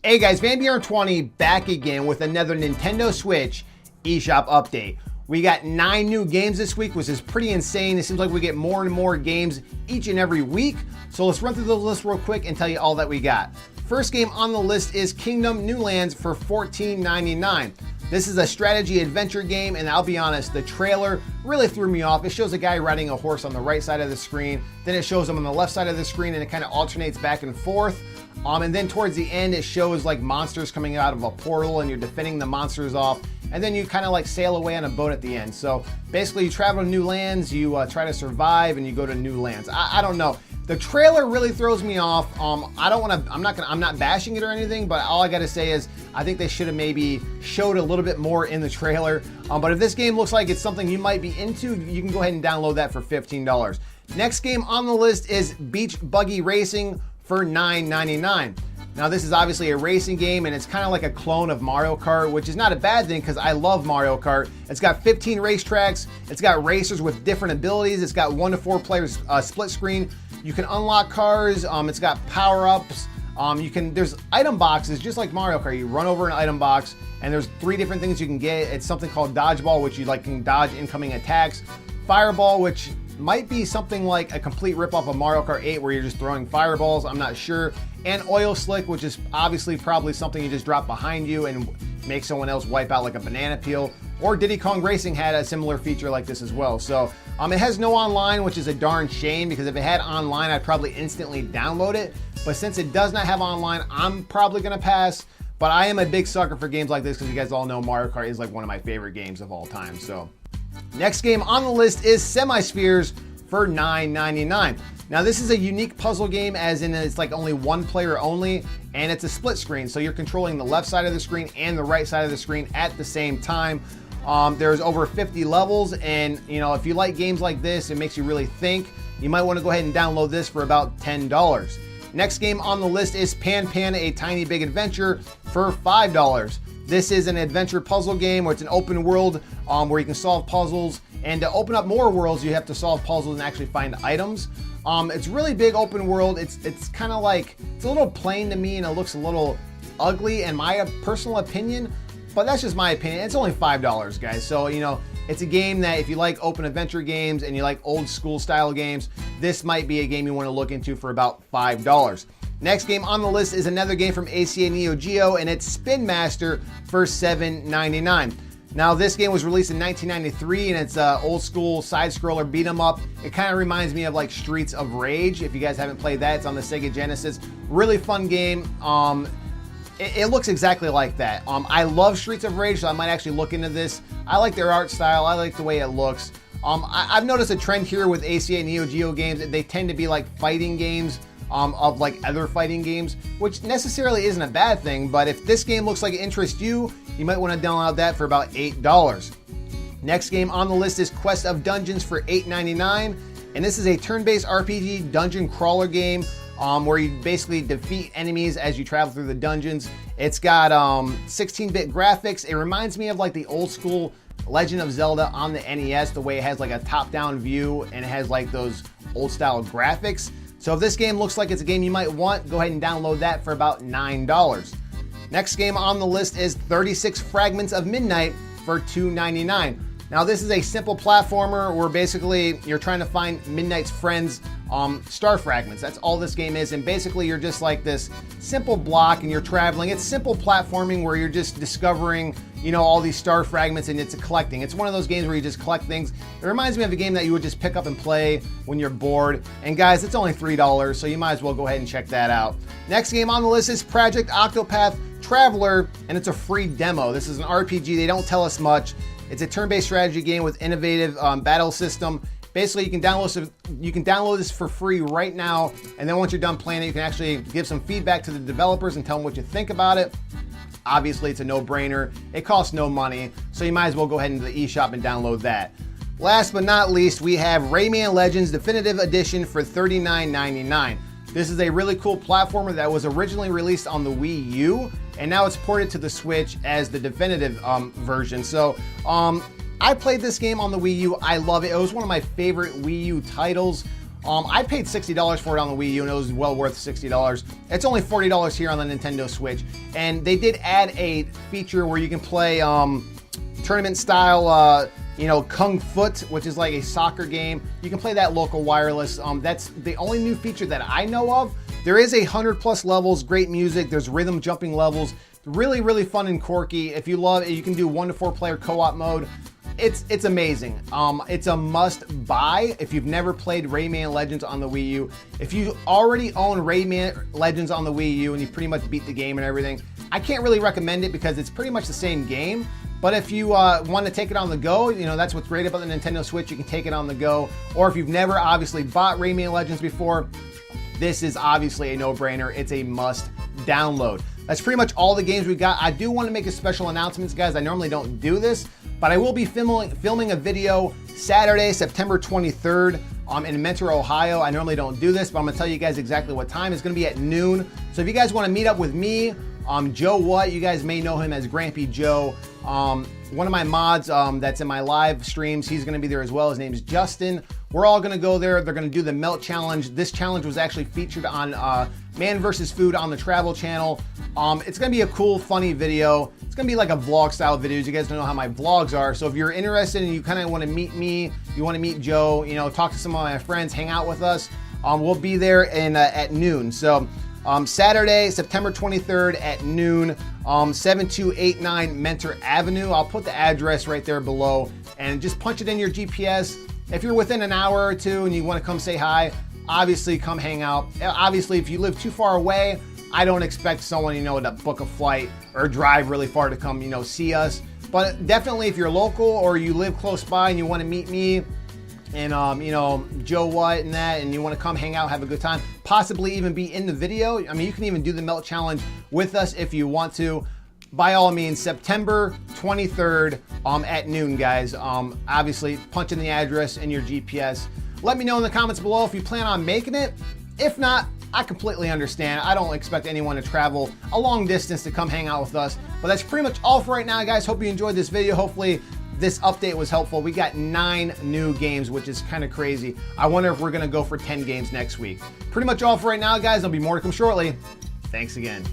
Hey guys, VanBjorn20 back again with another Nintendo Switch eShop update. We got 9 new games this week, which is pretty insane. It seems like we get more and more games each and every week. So let's run through the list real quick and tell you all that we got. First game on the list is Kingdom New Lands for $14.99. This is a strategy adventure game, and I'll be honest, the trailer really threw me off. It shows a guy riding a horse on the right side of the screen, then it shows him on the left side of the screen, and it kind of alternates back and forth. And then towards the end, it shows like monsters coming out of a portal, and you're defending the monsters off, and then you kind of like sail away on a boat at the end. So basically, you travel to new lands, you try to survive, and you go to new lands. I don't know. The trailer really throws me off. I'm not bashing it or anything, but all I gotta say is I think they should have maybe showed a little bit more in the trailer. But if this game looks like it's something you might be into, you can go ahead and download that for $15. Next game on the list is Beach Buggy Racing for $9.99. Now this is obviously a racing game, and it's kind of like a clone of Mario Kart, which is not a bad thing because I love Mario Kart. It's got 15 racetracks, it's got racers with different abilities, it's got 1 to 4 players split screen. You can unlock cars, it's got power-ups, there's item boxes just like Mario Kart. You run over an item box and there's 3 different things you can get. It's something called Dodgeball, which you can dodge incoming attacks. Fireball, which might be something like a complete ripoff of Mario Kart 8 where you're just throwing fireballs, I'm not sure. And Oil Slick, which is obviously probably something you just drop behind you and make someone else wipe out like a banana peel. Or Diddy Kong Racing had a similar feature like this as well. So it has no online, which is a darn shame because if it had online, I'd probably instantly download it. But since it does not have online, I'm probably gonna pass. But I am a big sucker for games like this because you guys all know Mario Kart is like one of my favorite games of all time. So next game on the list is Semi-Spheres for $9.99. Now this is a unique puzzle game, as in it's like only 1 player only, and it's a split screen. So you're controlling the left side of the screen and the right side of the screen at the same time. There's over 50 levels, and if you like games like this, it makes you really think. You might want to go ahead and download this for about $10. Next game on the list is Panpan, A Tiny Big Adventure for $5. This is an adventure puzzle game where it's an open world where you can solve puzzles, and to open up more worlds, you have to solve puzzles and actually find items. It's really big open world. It's kind of like, it's a little plain to me, and it looks a little ugly in my personal opinion, but that's just my opinion. It's only $5, guys. So, it's a game that if you like open adventure games and you like old school style games, this might be a game you want to look into for about $5. Next game on the list is another game from ACA Neo Geo, and it's Spinmaster for $7.99. Now this game was released in 1993, and it's an old school side scroller beat 'em up. It kind of reminds me of like Streets of Rage. If you guys haven't played that, it's on the Sega Genesis. Really fun game. It looks exactly like that. I love Streets of Rage, so I might actually look into this. I like their art style. I like the way it looks. I've noticed a trend here with ACA Neo Geo games. They tend to be like fighting games of like other fighting games, which necessarily isn't a bad thing. But if this game looks like it interests you, you might want to download that for about $8. Next game on the list is Quest of Dungeons for $8.99. And this is a turn-based RPG dungeon crawler game where you basically defeat enemies as you travel through the dungeons. It's got 16-bit graphics. It reminds me of like the old school Legend of Zelda on the NES, the way it has like a top-down view and it has like those old style graphics. So if this game looks like it's a game you might want, go ahead and download that for about $9. Next game on the list is 36 Fragments of Midnight for $2.99. Now this is a simple platformer where basically you're trying to find Midnight's friends' star fragments. That's all this game is, and basically you're just like this simple block and you're traveling. It's simple platforming where you're just discovering all these star fragments, and it's a collecting. It's one of those games where you just collect things. It reminds me of a game that you would just pick up and play when you're bored. And guys, it's only $3, so you might as well go ahead and check that out. Next game on the list is Project Octopath Traveler, and it's a free demo. This is an RPG. They don't tell us much. It's a turn-based strategy game with innovative battle system. Basically, you can download this for free right now, and then once you're done playing it, you can actually give some feedback to the developers and tell them what you think about it. Obviously, it's a no-brainer. It costs no money, so you might as well go ahead into the eShop and download that. Last but not least, we have Rayman Legends Definitive Edition for $39.99. This is a really cool platformer that was originally released on the Wii U, and now it's ported to the Switch as the definitive version. So I played this game on the Wii U. I love it. It was one of my favorite Wii U titles. I paid $60 for it on the Wii U, and it was well worth $60. It's only $40 here on the Nintendo Switch. And they did add a feature where you can play tournament style, Kung Foot, which is like a soccer game. You can play that local wireless. That's the only new feature that I know of. There is 100+ levels, great music. There's rhythm jumping levels. Really, really fun and quirky. If you love it, you can do 1 to 4 player co-op mode. It's amazing. It's a must buy if you've never played Rayman Legends on the Wii U. If you already own Rayman Legends on the Wii U and you pretty much beat the game and everything, I can't really recommend it because it's pretty much the same game. But if you want to take it on the go, that's what's great about the Nintendo Switch. You can take it on the go. Or if you've never obviously bought Rayman Legends before, this is obviously a no-brainer. It's a must download. That's pretty much all the games we got. I do want to make a special announcement, guys. I normally don't do this, but I will be filming a video Saturday, September 23rd in Mentor, Ohio. I normally don't do this, but I'm going to tell you guys exactly what time. It's going to be at noon. So if you guys want to meet up with me, Joe What, you guys may know him as Grampy Joe. One of my mods that's in my live streams, he's going to be there as well. His name is Justin. We're all going to go there. They're going to do the Melt Challenge. This challenge was actually featured on Man vs. Food on the Travel Channel. It's going to be a cool, funny video. It's going to be like a vlog style video. You guys don't know how my vlogs are. So if you're interested and you kind of want to meet me, you want to meet Joe, talk to some of my friends, hang out with us, we'll be there at noon. So Saturday, September 23rd at noon, 7289 Mentor Avenue. I'll put the address right there below and just punch it in your GPS. If you're within an hour or two and you want to come say hi, obviously come hang out. Obviously, if you live too far away, I don't expect someone, to book a flight or drive really far to come, see us. But definitely if you're local or you live close by and you want to meet me and, Joe What and that, and you want to come hang out, have a good time, possibly even be in the video. I mean, you can even do the Melt Challenge with us if you want to. By all means, September 23rd at noon, guys. Obviously, punch in the address in your GPS. Let me know in the comments below if you plan on making it. If not, I completely understand. I don't expect anyone to travel a long distance to come hang out with us. But that's pretty much all for right now, guys. Hope you enjoyed this video. Hopefully, this update was helpful. We got 9 new games, which is kind of crazy. I wonder if we're going to go for 10 games next week. Pretty much all for right now, guys. There'll be more to come shortly. Thanks again.